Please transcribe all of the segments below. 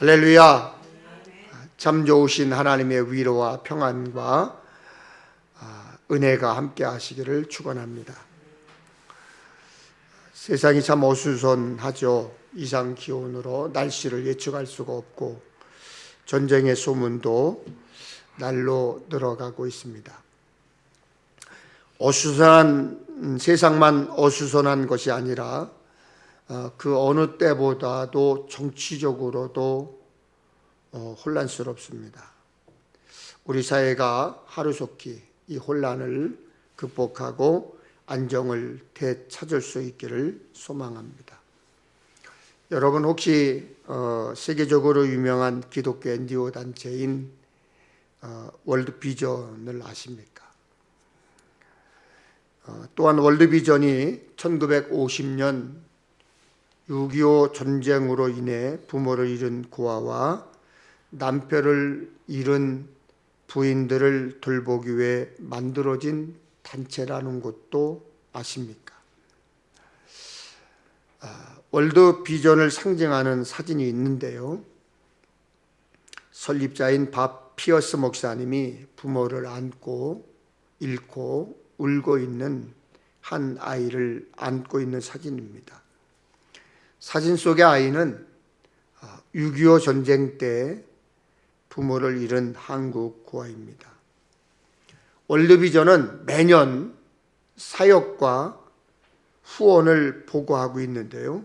할렐루야. 참 좋으신 하나님의 위로와 평안과 은혜가 함께 하시기를 축원합니다. 세상이 참 어수선하죠. 이상 기온으로 날씨를 예측할 수가 없고 전쟁의 소문도 날로 늘어가고 있습니다. 어수선한 세상만 어수선한 것이 아니라 그 어느 때보다도 정치적으로도 혼란스럽습니다. 우리 사회가 하루속히 이 혼란을 극복하고 안정을 되찾을 수 있기를 소망합니다. 여러분 혹시 세계적으로 유명한 기독교 NGO 단체인 월드비전을 아십니까? 또한 월드비전이 1950년 6.25 전쟁으로 인해 부모를 잃은 고아와 남편을 잃은 부인들을 돌보기 위해 만들어진 단체라는 것도 아십니까? 월드비전을 상징하는 사진이 있는데요. 설립자인 밥 피어스 목사님이 부모를 안고 잃고 울고 있는 한 아이를 안고 있는 사진입니다. 사진 속의 아이는 6.25 전쟁 때 부모를 잃은 한국 고아입니다. 월드비전은 매년 사역과 후원을 보고하고 있는데요.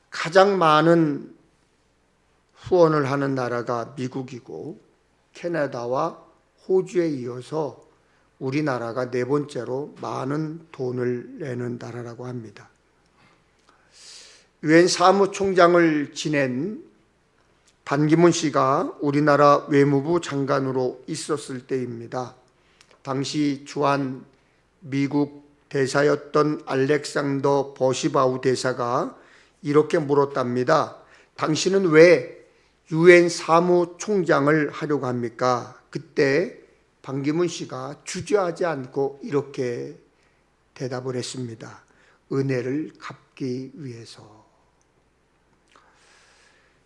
가장 많은 후원을 하는 나라가 미국이고 캐나다와 호주에 이어서 우리나라가 네 번째로 많은 돈을 내는 나라라고 합니다. 유엔 사무총장을 지낸 반기문 씨가 우리나라 외무부 장관으로 있었을 때입니다. 당시 주한 미국 대사였던 알렉산더 버시바우 대사가 이렇게 물었답니다. 당신은 왜 유엔 사무총장을 하려고 합니까? 그때 반기문 씨가 주저하지 않고 이렇게 대답을 했습니다. 은혜를 갚기 위해서.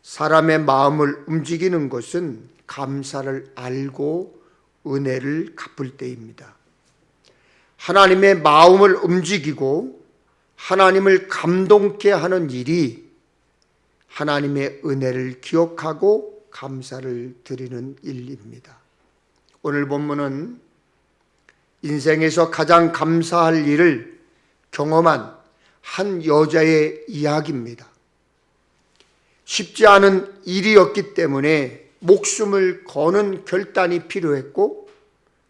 사람의 마음을 움직이는 것은 감사를 알고 은혜를 갚을 때입니다. 하나님의 마음을 움직이고 하나님을 감동케 하는 일이 하나님의 은혜를 기억하고 감사를 드리는 일입니다. 오늘 본문은 인생에서 가장 감사할 일을 경험한 한 여자의 이야기입니다. 쉽지 않은 일이었기 때문에 목숨을 거는 결단이 필요했고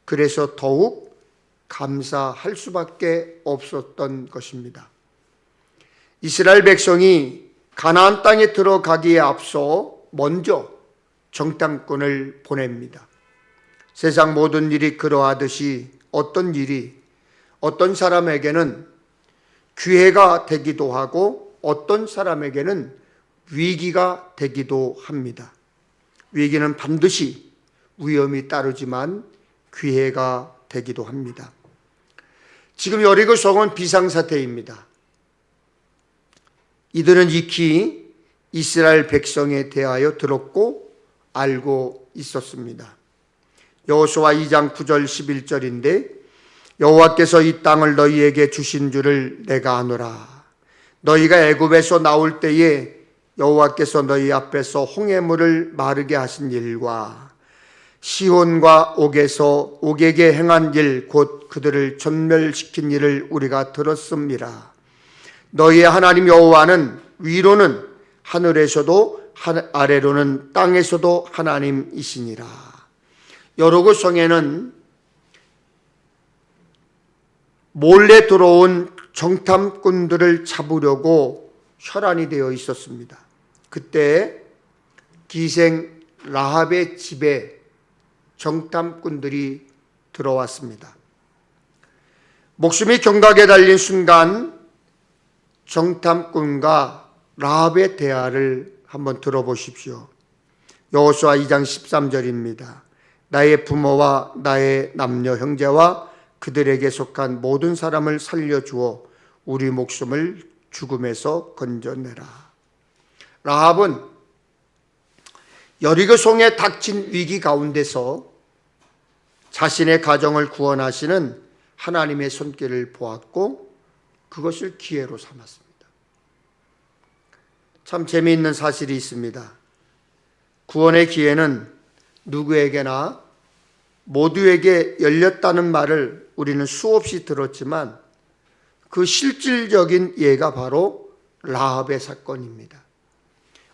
그래서 더욱 감사할 수밖에 없었던 것입니다. 이스라엘 백성이 가나안 땅에 들어가기에 앞서 먼저 정탐꾼을 보냅니다. 세상 모든 일이 그러하듯이 어떤 일이 어떤 사람에게는 기회가 되기도 하고 어떤 사람에게는 위기가 되기도 합니다. 위기는 반드시 위험이 따르지만 기회가 되기도 합니다. 지금 여리고 성은 비상사태입니다. 이들은 익히 이스라엘 백성에 대하여 들었고 알고 있었습니다. 여호수아 2장 9절 11절인데 여호와께서 이 땅을 너희에게 주신 줄을 내가 아노라. 너희가 애굽에서 나올 때에 여호와께서 너희 앞에서 홍해물을 마르게 하신 일과 시혼과 옥에게 행한 일 곧 그들을 전멸시킨 일을 우리가 들었습니다. 너희의 하나님 여호와는 위로는 하늘에서도 아래로는 땅에서도 하나님이시니라. 여리고 성에는 몰래 들어온 정탐꾼들을 잡으려고 혈안이 되어 있었습니다. 그때 기생 라합의 집에 정탐꾼들이 들어왔습니다. 목숨이 경각에 달린 순간 정탐꾼과 라합의 대화를 한번 들어보십시오. 여호수아 2장 13절입니다. 나의 부모와 나의 남녀 형제와 그들에게 속한 모든 사람을 살려주어 우리 목숨을 죽음에서 건져내라. 라합은 여리고성에 닥친 위기 가운데서 자신의 가정을 구원하시는 하나님의 손길을 보았고 그것을 기회로 삼았습니다. 참 재미있는 사실이 있습니다. 구원의 기회는 누구에게나 모두에게 열렸다는 말을 우리는 수없이 들었지만 그 실질적인 예가 바로 라합의 사건입니다.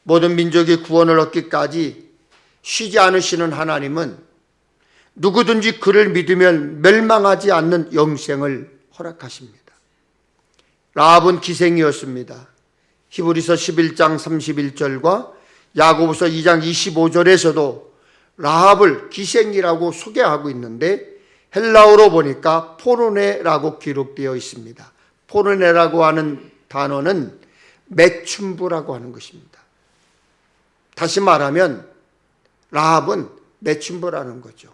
모든 민족이 구원을 얻기까지 쉬지 않으시는 하나님은 누구든지 그를 믿으면 멸망하지 않는 영생을 허락하십니다. 라합은 기생이었습니다. 히브리서 11장 31절과 야고보서 2장 25절에서도 라합을 기생이라고 소개하고 있는데 헬라어로 보니까 포르네라고 기록되어 있습니다. 포르네라고 하는 단어는 매춘부라고 하는 것입니다. 다시 말하면 라합은 매춘부라는 거죠.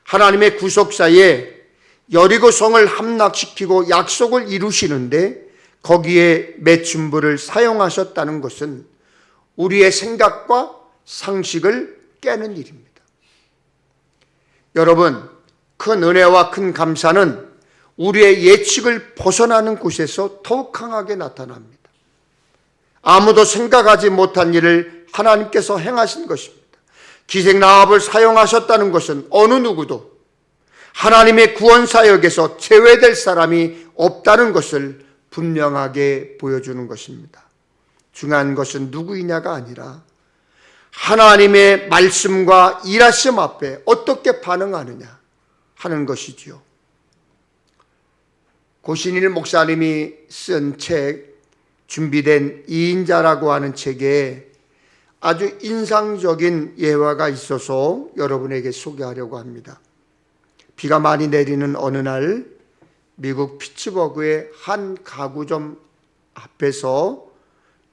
하나님의 구속사에 여리고성을 함락시키고 약속을 이루시는데 거기에 매춘부를 사용하셨다는 것은 우리의 생각과 상식을 깨는 일입니다. 여러분, 큰 은혜와 큰 감사는 우리의 예측을 벗어나는 곳에서 더욱 강하게 나타납니다. 아무도 생각하지 못한 일을 하나님께서 행하신 것입니다. 기생 라합을 사용하셨다는 것은 어느 누구도 하나님의 구원 사역에서 제외될 사람이 없다는 것을 분명하게 보여주는 것입니다. 중요한 것은 누구이냐가 아니라 하나님의 말씀과 일하심 앞에 어떻게 반응하느냐 하는 것이지요. 고신일 목사님이 쓴 책 준비된 2인자라고 하는 책에 아주 인상적인 예화가 있어서 여러분에게 소개하려고 합니다. 비가 많이 내리는 어느 날 미국 피츠버그의 한 가구점 앞에서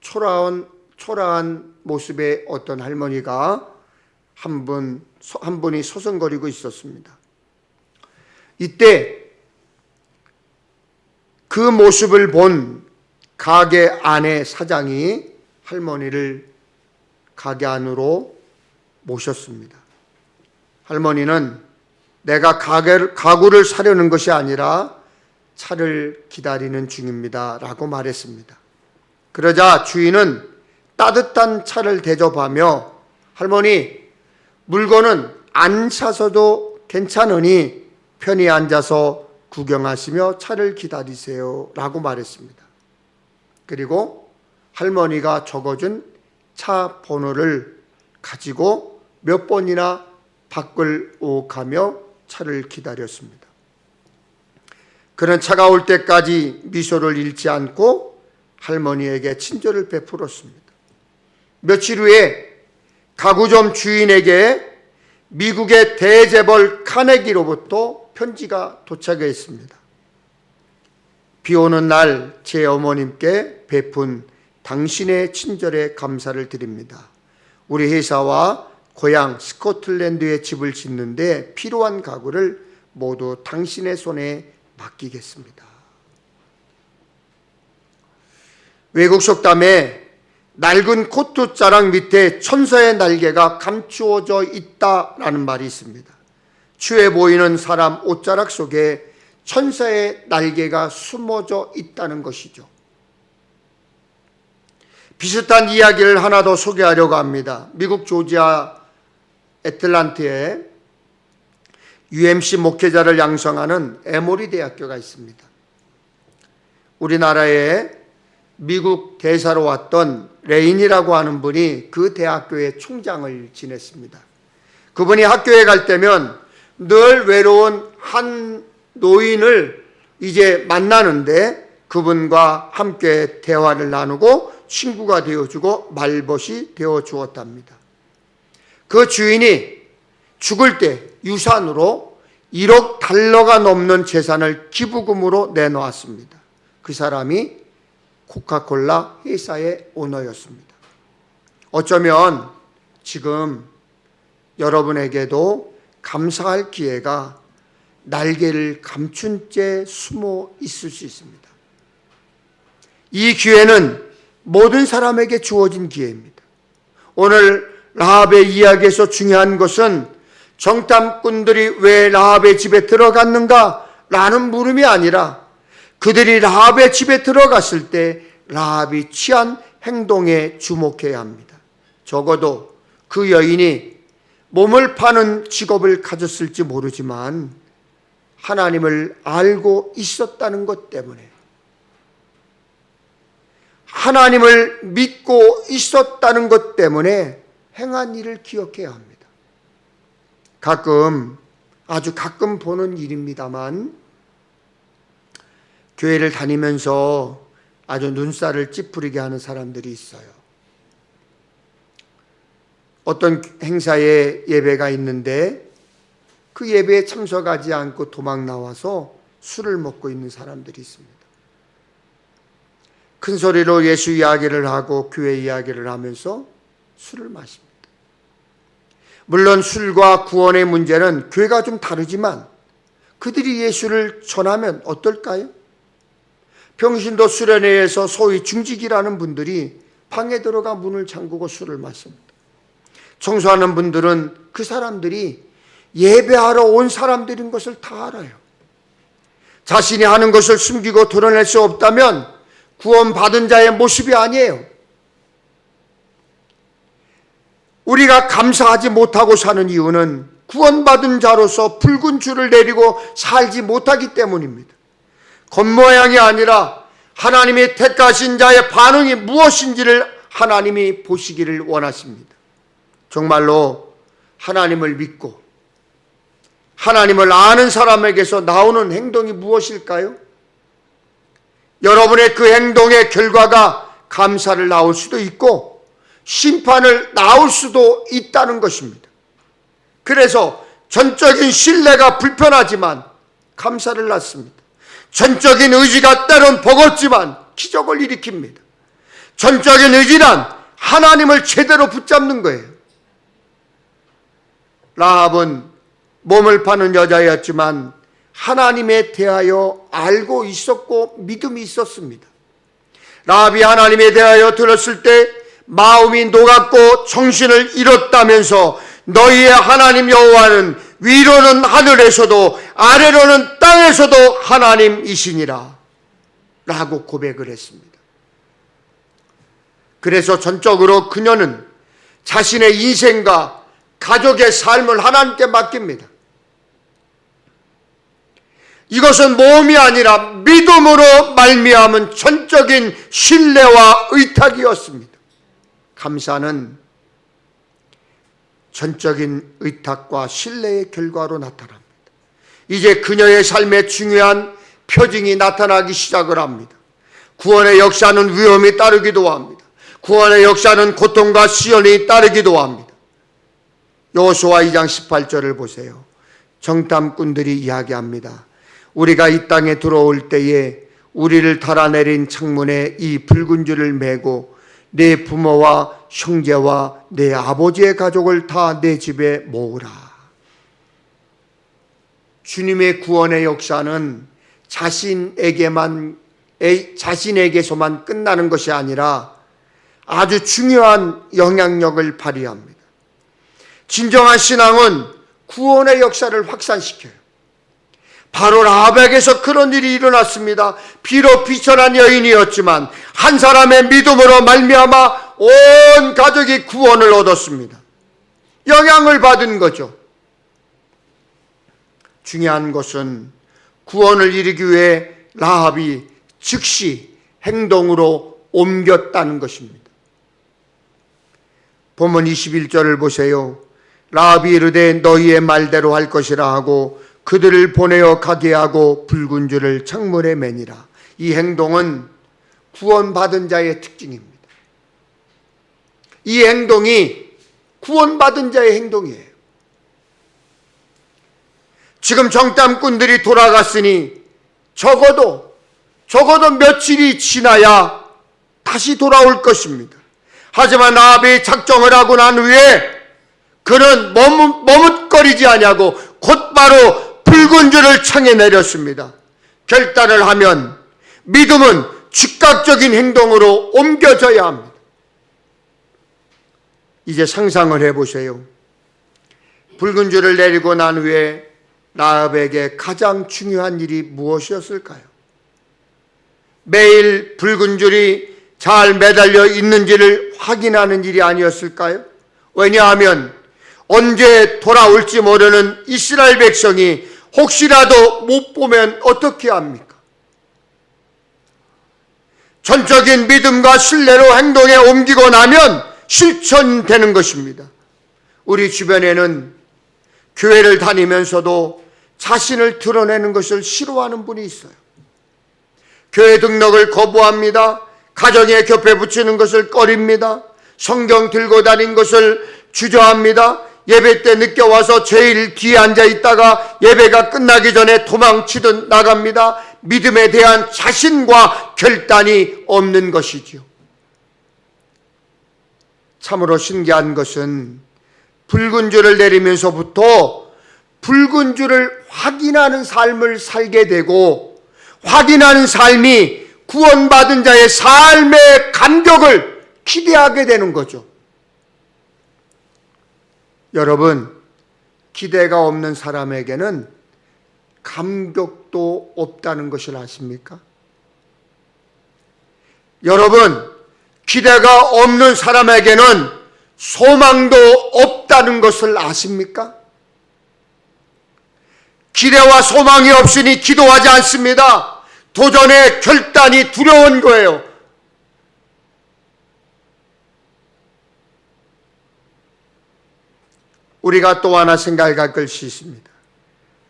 초라한 모습의 어떤 할머니가 한 분이 서성거리고 있었습니다. 이때 그 모습을 본 가게 안의 사장이 할머니를 가게 안으로 모셨습니다. 할머니는 내가 가구를 사려는 것이 아니라 차를 기다리는 중입니다 라고 말했습니다. 그러자 주인은 따뜻한 차를 대접하며 할머니, 물건은 안 사서도 괜찮으니 편히 앉아서 구경하시며 차를 기다리세요 라고 말했습니다. 그리고 할머니가 적어준 차 번호를 가지고 몇 번이나 밖을 오가며 차를 기다렸습니다. 그는 차가 올 때까지 미소를 잃지 않고 할머니에게 친절을 베풀었습니다. 며칠 후에 가구점 주인에게 미국의 대재벌 카네기로부터 편지가 도착했습니다. 비 오는 날 제 어머님께 베푼 당신의 친절에 감사를 드립니다. 우리 회사와 고향 스코틀랜드에 집을 짓는데 필요한 가구를 모두 당신의 손에 맡기겠습니다. 외국 속담에 낡은 코트 자락 밑에 천사의 날개가 감추어져 있다라는 말이 있습니다. 추해 보이는 사람 옷자락 속에 천사의 날개가 숨어져 있다는 것이죠. 비슷한 이야기를 하나 더 소개하려고 합니다. 미국 조지아 애틀란트에 UMC 목회자를 양성하는 에모리 대학교가 있습니다. 우리나라에 미국 대사로 왔던 레인이라고 하는 분이 그 대학교의 총장을 지냈습니다. 그분이 학교에 갈 때면 늘 외로운 한 노인을 이제 만나는데 그분과 함께 대화를 나누고 친구가 되어주고 말벗이 되어주었답니다. 그 주인이 죽을 때 유산으로 1억 달러가 넘는 재산을 기부금으로 내놓았습니다. 그 사람이 코카콜라 회사의 오너였습니다. 어쩌면 지금 여러분에게도 감사할 기회가 날개를 감춘 채 숨어 있을 수 있습니다. 이 기회는 모든 사람에게 주어진 기회입니다. 오늘 라합의 이야기에서 중요한 것은 정탐꾼들이 왜 라합의 집에 들어갔는가 라는 물음이 아니라 그들이 라합의 집에 들어갔을 때 라합이 취한 행동에 주목해야 합니다. 적어도 그 여인이 몸을 파는 직업을 가졌을지 모르지만 하나님을 알고 있었다는 것 때문에, 하나님을 믿고 있었다는 것 때문에 행한 일을 기억해야 합니다. 아주 가끔 보는 일입니다만, 교회를 다니면서 아주 눈살을 찌푸리게 하는 사람들이 있어요. 어떤 행사에 예배가 있는데 그 예배에 참석하지 않고 도망 나와서 술을 먹고 있는 사람들이 있습니다. 큰 소리로 예수 이야기를 하고 교회 이야기를 하면서 술을 마십니다. 물론 술과 구원의 문제는 교회가 좀 다르지만 그들이 예수를 전하면 어떨까요? 평신도 수련회에서 소위 중직이라는 분들이 방에 들어가 문을 잠그고 술을 마십니다. 청소하는 분들은 그 사람들이 예배하러 온 사람들인 것을 다 알아요. 자신이 하는 것을 숨기고 드러낼 수 없다면 구원받은 자의 모습이 아니에요. 우리가 감사하지 못하고 사는 이유는 구원받은 자로서 붉은 줄을 내리고 살지 못하기 때문입니다. 겉모양이 아니라 하나님이 택하신 자의 반응이 무엇인지를 하나님이 보시기를 원하십니다. 정말로 하나님을 믿고 하나님을 아는 사람에게서 나오는 행동이 무엇일까요? 여러분의 그 행동의 결과가 감사를 낳을 수도 있고 심판을 낳을 수도 있다는 것입니다. 그래서 전적인 신뢰가 불편하지만 감사를 낳습니다. 전적인 의지가 때론 버겁지만 기적을 일으킵니다. 전적인 의지란 하나님을 제대로 붙잡는 거예요. 라합은 몸을 파는 여자였지만 하나님에 대하여 알고 있었고 믿음이 있었습니다. 라합이 하나님에 대하여 들었을 때 마음이 녹았고 정신을 잃었다면서 너희의 하나님 여호와는 위로는 하늘에서도 아래로는 땅에서도 하나님이시니라 라고 고백을 했습니다. 그래서 전적으로 그녀는 자신의 인생과 가족의 삶을 하나님께 맡깁니다. 이것은 모험이 아니라 믿음으로 말미암은 전적인 신뢰와 의탁이었습니다. 감사는 전적인 의탁과 신뢰의 결과로 나타납니다. 이제 그녀의 삶에 중요한 표징이 나타나기 시작을 합니다. 구원의 역사는 위험이 따르기도 합니다. 구원의 역사는 고통과 시련이 따르기도 합니다. 여호수아 2장 18절을 보세요. 정탐꾼들이 이야기합니다. 우리가 이 땅에 들어올 때에 우리를 달아내린 창문에 이 붉은 줄을 매고 내 부모와 형제와 내 아버지의 가족을 다 내 집에 모으라. 주님의 구원의 역사는 자신에게서만 끝나는 것이 아니라 아주 중요한 영향력을 발휘합니다. 진정한 신앙은 구원의 역사를 확산시켜요. 바로 라합에게서 그런 일이 일어났습니다. 비록 비천한 여인이었지만 한 사람의 믿음으로 말미암아 온 가족이 구원을 얻었습니다. 영향을 받은 거죠. 중요한 것은 구원을 이루기 위해 라합이 즉시 행동으로 옮겼다는 것입니다. 본문 21절을 보세요. 라합이 이르되 너희의 말대로 할 것이라 하고 그들을 보내어 가게 하고 붉은 줄을 창문에 매니라. 이 행동은 구원받은 자의 특징입니다. 이 행동이 구원받은 자의 행동이에요. 지금 정탐꾼들이 돌아갔으니 적어도 며칠이 지나야 다시 돌아올 것입니다. 하지만 라합이 작정을 하고 난 후에 그는 머뭇거리지 아니하고 곧바로 붉은 줄을 창에 내렸습니다. 결단을 하면 믿음은 즉각적인 행동으로 옮겨져야 합니다. 이제 상상을 해보세요. 붉은 줄을 내리고 난 후에 라합에게 가장 중요한 일이 무엇이었을까요? 매일 붉은 줄이 잘 매달려 있는지를 확인하는 일이 아니었을까요? 왜냐하면 언제 돌아올지 모르는 이스라엘 백성이 혹시라도 못 보면 어떻게 합니까? 전적인 믿음과 신뢰로 행동에 옮기고 나면 실천되는 것입니다. 우리 주변에는 교회를 다니면서도 자신을 드러내는 것을 싫어하는 분이 있어요. 교회 등록을 거부합니다. 가정에 곁에 붙이는 것을 꺼립니다. 성경 들고 다닌 것을 주저합니다. 예배 때 늦게 와서 제일 뒤에 앉아 있다가 예배가 끝나기 전에 도망치듯 나갑니다. 믿음에 대한 자신과 결단이 없는 것이지요. 참으로 신기한 것은 붉은 줄을 내리면서부터 붉은 줄을 확인하는 삶을 살게 되고, 확인하는 삶이 구원받은 자의 삶의 감격을 기대하게 되는 거죠. 여러분, 기대가 없는 사람에게는 감격도 없다는 것을 아십니까? 여러분, 기대가 없는 사람에게는 소망도 없다는 것을 아십니까? 기대와 소망이 없으니 기도하지 않습니다. 도전의 결단이 두려운 거예요. 우리가 또 하나 생각할 것이 있습니다.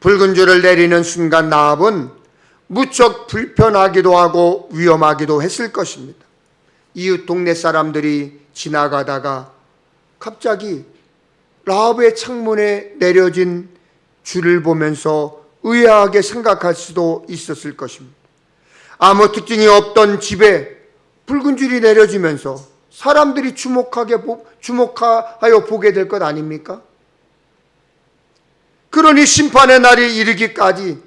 붉은 줄을 내리는 순간 라합은 무척 불편하기도 하고 위험하기도 했을 것입니다. 이웃 동네 사람들이 지나가다가 갑자기 라합의 창문에 내려진 줄을 보면서 의아하게 생각할 수도 있었을 것입니다. 아무 특징이 없던 집에 붉은 줄이 내려지면서 사람들이 주목하여 보게 될 것 아닙니까? 그러니 심판의 날이 이르기까지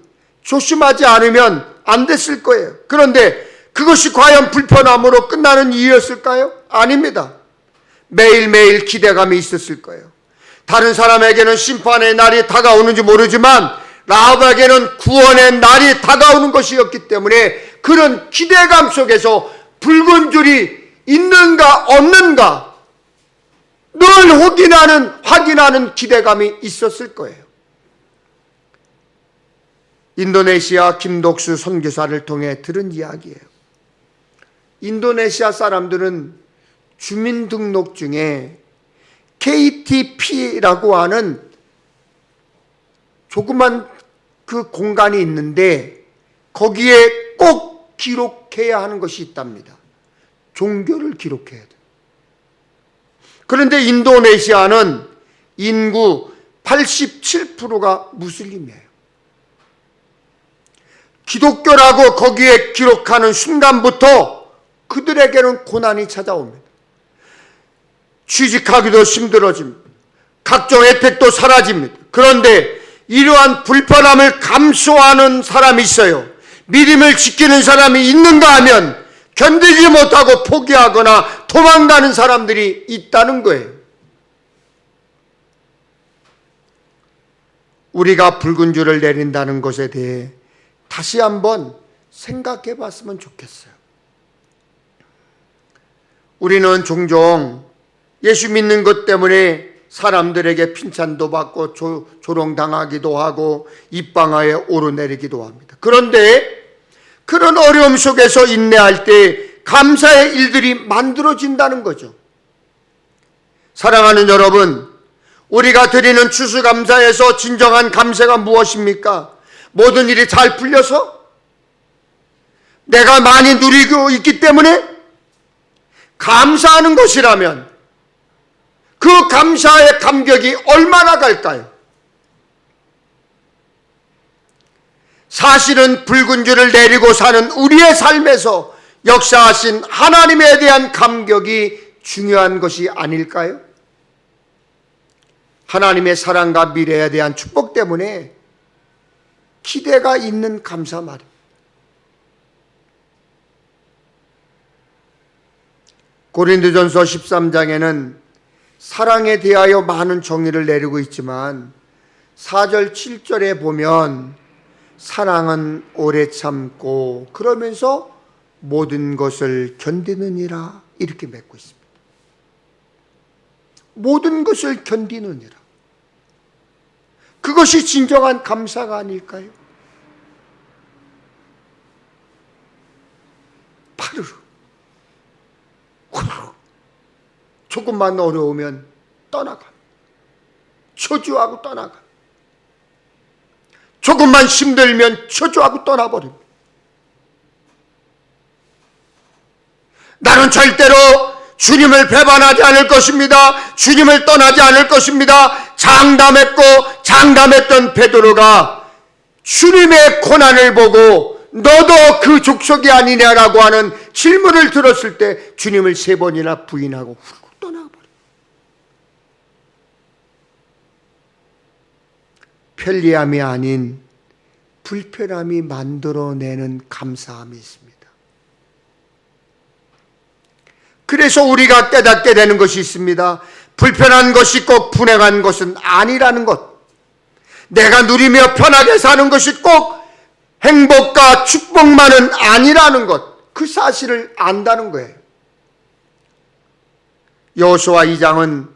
조심하지 않으면 안 됐을 거예요. 그런데 그것이 과연 불편함으로 끝나는 이유였을까요? 아닙니다. 매일매일 기대감이 있었을 거예요. 다른 사람에게는 심판의 날이 다가오는지 모르지만 라합에게는 구원의 날이 다가오는 것이었기 때문에 그런 기대감 속에서 붉은 줄이 있는가 없는가 늘 확인하는 기대감이 있었을 거예요. 인도네시아 김독수 선교사를 통해 들은 이야기예요. 인도네시아 사람들은 주민등록증에 KTP라고 하는 조그만 그 공간이 있는데 거기에 꼭 기록해야 하는 것이 있답니다. 종교를 기록해야 돼요. 그런데 인도네시아는 인구 87%가 무슬림이에요. 기독교라고 거기에 기록하는 순간부터 그들에게는 고난이 찾아옵니다. 취직하기도 힘들어집니다. 각종 혜택도 사라집니다. 그런데 이러한 불편함을 감수하는 사람이 있어요. 믿음을 지키는 사람이 있는가 하면 견디지 못하고 포기하거나 도망가는 사람들이 있다는 거예요. 우리가 붉은 줄을 내린다는 것에 대해 다시 한번 생각해 봤으면 좋겠어요. 우리는 종종 예수 믿는 것 때문에 사람들에게 핀찬도 받고 조롱당하기도 하고 입방아에 오르내리기도 합니다. 그런데 그런 어려움 속에서 인내할 때 감사의 일들이 만들어진다는 거죠. 사랑하는 여러분, 우리가 드리는 추수감사에서 진정한 감사가 무엇입니까? 모든 일이 잘 풀려서? 내가 많이 누리고 있기 때문에? 감사하는 것이라면 그 감사의 감격이 얼마나 갈까요? 사실은 붉은 줄을 내리고 사는 우리의 삶에서 역사하신 하나님에 대한 감격이 중요한 것이 아닐까요? 하나님의 사랑과 미래에 대한 축복 때문에 기대가 있는 감사 말입니다. 고린도전서 13장에는 사랑에 대하여 많은 정의를 내리고 있지만 4절 7절에 보면 사랑은 오래 참고 그러면서 모든 것을 견디느니라 이렇게 맺고 있습니다. 모든 것을 견디느니라. 그것이 진정한 감사가 아닐까요? 파르르 후루룩 조금만 어려우면 떠나가. 초조하고 떠나가. 조금만 힘들면 초조하고 떠나버립니다. 나는 절대로 주님을 배반하지 않을 것입니다. 주님을 떠나지 않을 것입니다. 장담했던 베드로가 주님의 고난을 보고 너도 그 족속이 아니냐라고 하는 질문을 들었을 때 주님을 3번이나 부인하고 훌쩍 떠나버려요. 편리함이 아닌 불편함이 만들어내는 감사함이 있습니다. 그래서 우리가 깨닫게 되는 것이 있습니다. 불편한 것이 꼭 분행한 것은 아니라는 것. 내가 누리며 편하게 사는 것이 꼭 행복과 축복만은 아니라는 것. 그 사실을 안다는 거예요. 여호수아 2장은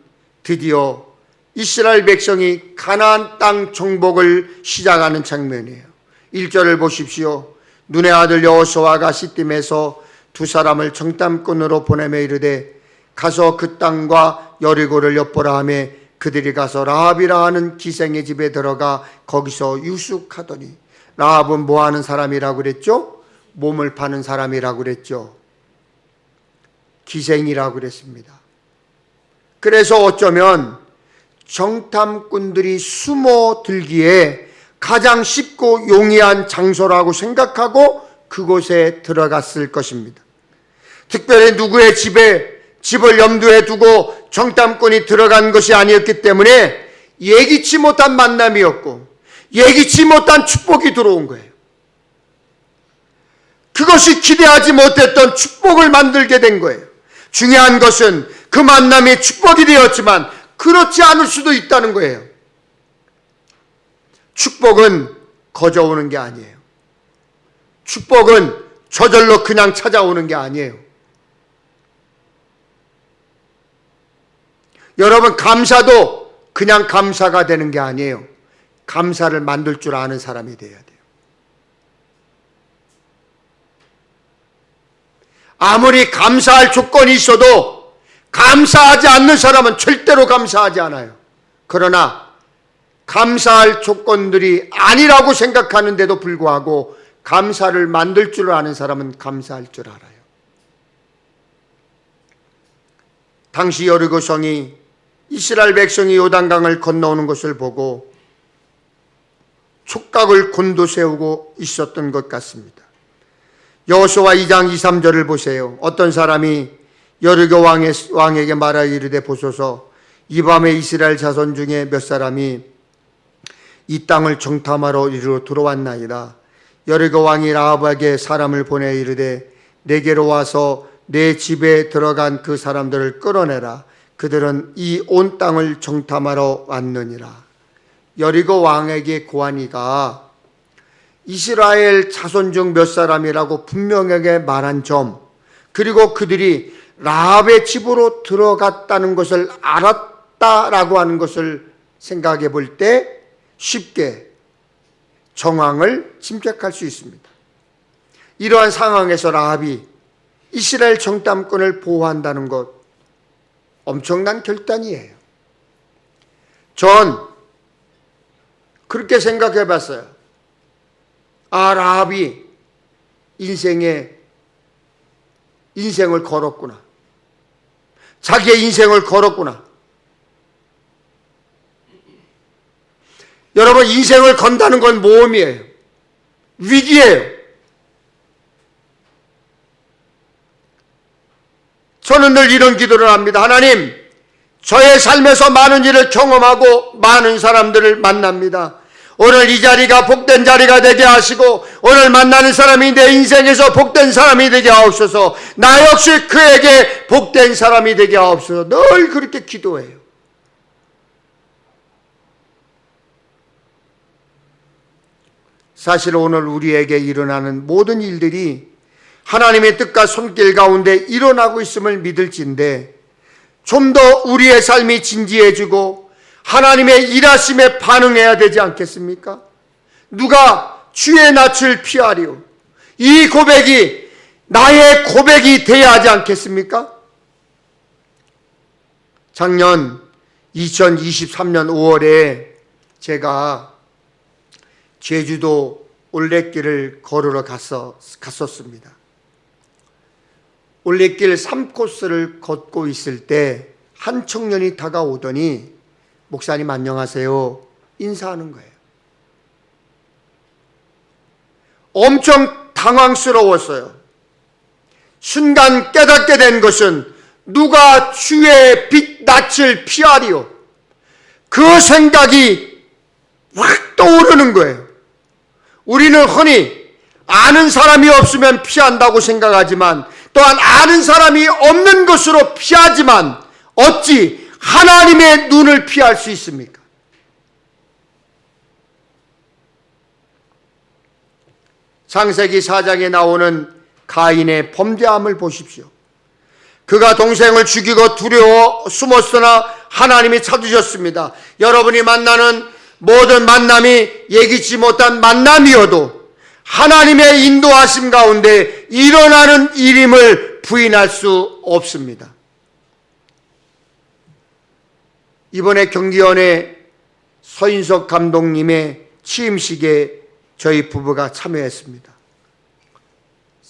드디어 이스라엘 백성이 가나안 땅 정복을 시작하는 장면이에요. 1절을 보십시오. 눈의 아들 여호수아가 시딤에서 2사람을 정탐꾼으로 보내며 이르되 가서 그 땅과 여리고를 엿보라 하며 그들이 가서 라합이라 하는 기생의 집에 들어가 거기서 유숙하더니 라합은 뭐하는 사람이라고 그랬죠? 몸을 파는 사람이라고 그랬죠. 기생이라고 그랬습니다. 그래서 어쩌면 정탐꾼들이 숨어들기에 가장 쉽고 용이한 장소라고 생각하고 그곳에 들어갔을 것입니다. 특별히 누구의 집을 염두에 두고 정탐꾼이 들어간 것이 아니었기 때문에 예기치 못한 만남이었고 예기치 못한 축복이 들어온 거예요. 그것이 기대하지 못했던 축복을 만들게 된 거예요. 중요한 것은 그 만남이 축복이 되었지만 그렇지 않을 수도 있다는 거예요. 축복은 거저오는 게 아니에요. 축복은 저절로 그냥 찾아오는 게 아니에요. 여러분, 감사도 그냥 감사가 되는 게 아니에요. 감사를 만들 줄 아는 사람이 돼야 돼요. 아무리 감사할 조건이 있어도 감사하지 않는 사람은 절대로 감사하지 않아요. 그러나 감사할 조건들이 아니라고 생각하는데도 불구하고 감사를 만들 줄 아는 사람은 감사할 줄 알아요. 당시 여리고성이 이스라엘 백성이 요단강을 건너오는 것을 보고 촉각을 곤두세우고 있었던 것 같습니다. 여호수아 2장 2, 3절을 보세요. 어떤 사람이 여리고 왕에게 말하여 이르되 보소서 이 밤에 이스라엘 자손 중에 몇 사람이 이 땅을 정탐하러 이리로 들어왔나이다. 여리고 왕이 라합에게 사람을 보내 이르되 내게로 와서 내 집에 들어간 그 사람들을 끌어내라. 그들은 이 온 땅을 정탐하러 왔느니라. 여리고 왕에게 고하니가 이스라엘 자손 중 몇 사람이라고 분명하게 말한 점, 그리고 그들이 라합의 집으로 들어갔다는 것을 알았다라고 하는 것을 생각해 볼 때 쉽게 정황을 짐작할 수 있습니다. 이러한 상황에서 라합이 이스라엘 정탐꾼을 보호한다는 것, 엄청난 결단이에요. 전 그렇게 생각해 봤어요. 라합이 인생을 걸었구나. 자기의 인생을 걸었구나. 여러분, 인생을 건다는 건 모험이에요. 위기예요. 저는 늘 이런 기도를 합니다. 하나님, 저의 삶에서 많은 일을 경험하고 많은 사람들을 만납니다. 오늘 이 자리가 복된 자리가 되게 하시고 오늘 만나는 사람이 내 인생에서 복된 사람이 되게 하옵소서. 나 역시 그에게 복된 사람이 되게 하옵소서. 늘 그렇게 기도해요. 사실 오늘 우리에게 일어나는 모든 일들이 하나님의 뜻과 손길 가운데 일어나고 있음을 믿을진데 좀 더 우리의 삶이 진지해지고 하나님의 일하심에 반응해야 되지 않겠습니까? 누가 주의 낯을 피하리오. 이 고백이 나의 고백이 되어야 하지 않겠습니까? 작년 2023년 5월에 제가 제주도 올레길을 걸으러 갔었습니다. 올레길 3코스를 걷고 있을 때 한 청년이 다가오더니 목사님 안녕하세요 인사하는 거예요. 엄청 당황스러웠어요. 순간 깨닫게 된 것은 누가 주의 빛 낯을 피하리요. 그 생각이 확 떠오르는 거예요. 우리는 흔히 아는 사람이 없으면 피한다고 생각하지만 또한 아는 사람이 없는 것으로 피하지만 어찌 하나님의 눈을 피할 수 있습니까? 창세기 4장에 나오는 가인의 범죄함을 보십시오. 그가 동생을 죽이고 두려워 숨었으나 하나님이 찾으셨습니다. 여러분이 만나는 모든 만남이 예기치 못한 만남이어도 하나님의 인도하심 가운데 일어나는 일임을 부인할 수 없습니다. 이번에 경기원의 서인석 감독님의 취임식에 저희 부부가 참여했습니다.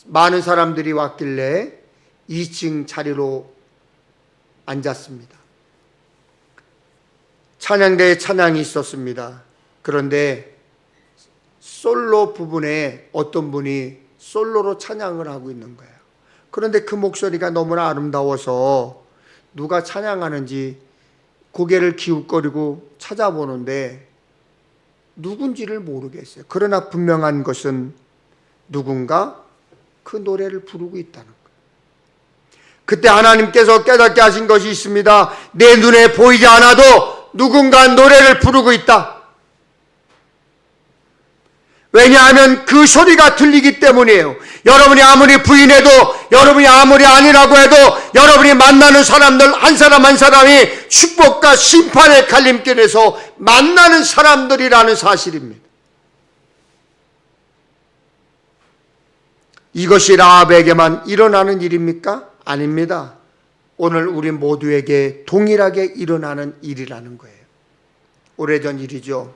많은 사람들이 왔길래 2층 자리로 앉았습니다. 찬양대에 찬양이 있었습니다. 그런데 솔로 부분에 어떤 분이 솔로로 찬양을 하고 있는 거예요. 그런데 그 목소리가 너무나 아름다워서 누가 찬양하는지 고개를 기웃거리고 찾아보는데 누군지를 모르겠어요. 그러나 분명한 것은 누군가 그 노래를 부르고 있다는 거예요. 그때 하나님께서 깨닫게 하신 것이 있습니다. 내 눈에 보이지 않아도 누군가 노래를 부르고 있다. 왜냐하면 그 소리가 들리기 때문이에요. 여러분이 아무리 부인해도, 여러분이 아무리 아니라고 해도 여러분이 만나는 사람들 한 사람 한 사람이 축복과 심판의 갈림길에서 만나는 사람들이라는 사실입니다. 이것이 라합에게만 일어나는 일입니까? 아닙니다. 오늘 우리 모두에게 동일하게 일어나는 일이라는 거예요. 오래전 일이죠.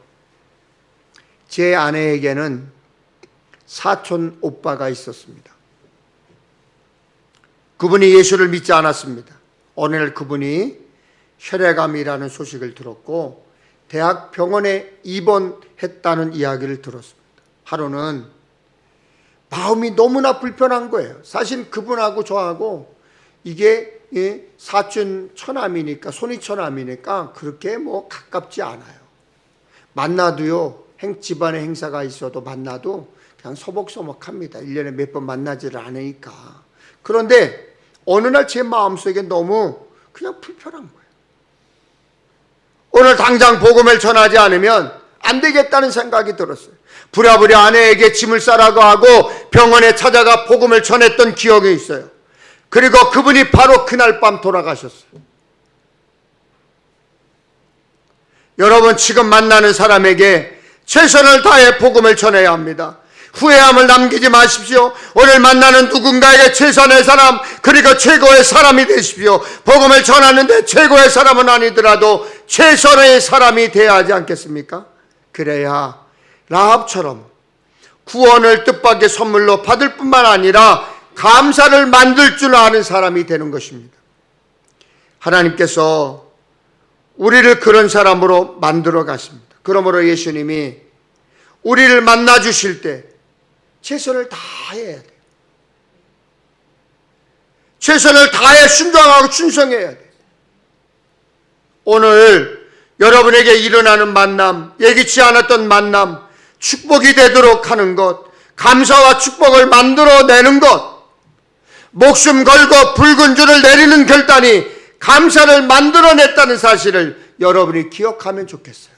제 아내에게는 사촌 오빠가 있었습니다. 그분이 예수를 믿지 않았습니다. 어느 날 그분이 혈액암이라는 소식을 들었고 대학 병원에 입원했다는 이야기를 들었습니다. 하루는 마음이 너무나 불편한 거예요. 사실 그분하고 저하고 이게 사촌 처남이니까, 손이 처남이니까 그렇게 뭐 가깝지 않아요. 만나도요, 집안에 행사가 있어도 만나도 그냥 서먹서먹합니다. 1년에 몇 번 만나지를 않으니까. 그런데 어느 날 제 마음속에 너무 그냥 불편한 거예요. 오늘 당장 복음을 전하지 않으면 안 되겠다는 생각이 들었어요. 부랴부랴 아내에게 짐을 싸라고 하고 병원에 찾아가 복음을 전했던 기억이 있어요. 그리고 그분이 바로 그날 밤 돌아가셨어요. 여러분, 지금 만나는 사람에게 최선을 다해 복음을 전해야 합니다. 후회함을 남기지 마십시오. 오늘 만나는 누군가에게 최선의 사람, 그리고 최고의 사람이 되십시오. 복음을 전하는데 최고의 사람은 아니더라도 최선의 사람이 되어야 하지 않겠습니까? 그래야 라합처럼 구원을 뜻밖의 선물로 받을 뿐만 아니라 감사를 만들 줄 아는 사람이 되는 것입니다. 하나님께서 우리를 그런 사람으로 만들어 가십니다. 그러므로 예수님이 우리를 만나 주실 때 최선을 다해야 돼요. 최선을 다해 순종하고 충성해야 돼요. 오늘 여러분에게 일어나는 만남, 예기치 않았던 만남, 축복이 되도록 하는 것, 감사와 축복을 만들어내는 것, 목숨 걸고 붉은 줄을 내리는 결단이 감사를 만들어냈다는 사실을 여러분이 기억하면 좋겠어요.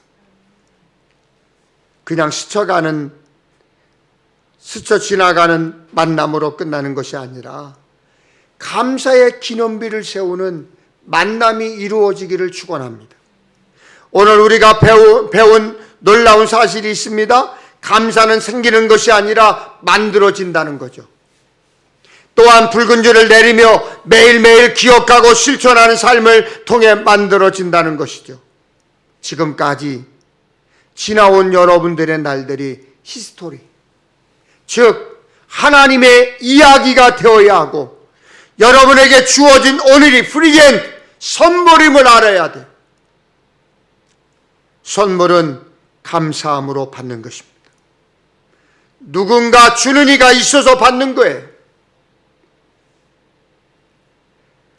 그냥 스쳐 지나가는 만남으로 끝나는 것이 아니라 감사의 기념비를 세우는 만남이 이루어지기를 축원합니다. 오늘 우리가 배운 놀라운 사실이 있습니다. 감사는 생기는 것이 아니라 만들어진다는 거죠. 또한 붉은 줄을 내리며 매일매일 기억하고 실천하는 삶을 통해 만들어진다는 것이죠. 지금까지 지나온 여러분들의 날들이 히스토리, 즉 하나님의 이야기가 되어야 하고 여러분에게 주어진 오늘이 프리젠트, 선물임을 알아야 돼요. 선물은 감사함으로 받는 것입니다. 누군가 주는 이가 있어서 받는 거예요.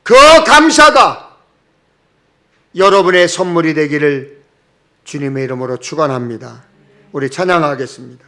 그 감사가 여러분의 선물이 되기를 주님의 이름으로 축원합니다. 우리 찬양하겠습니다.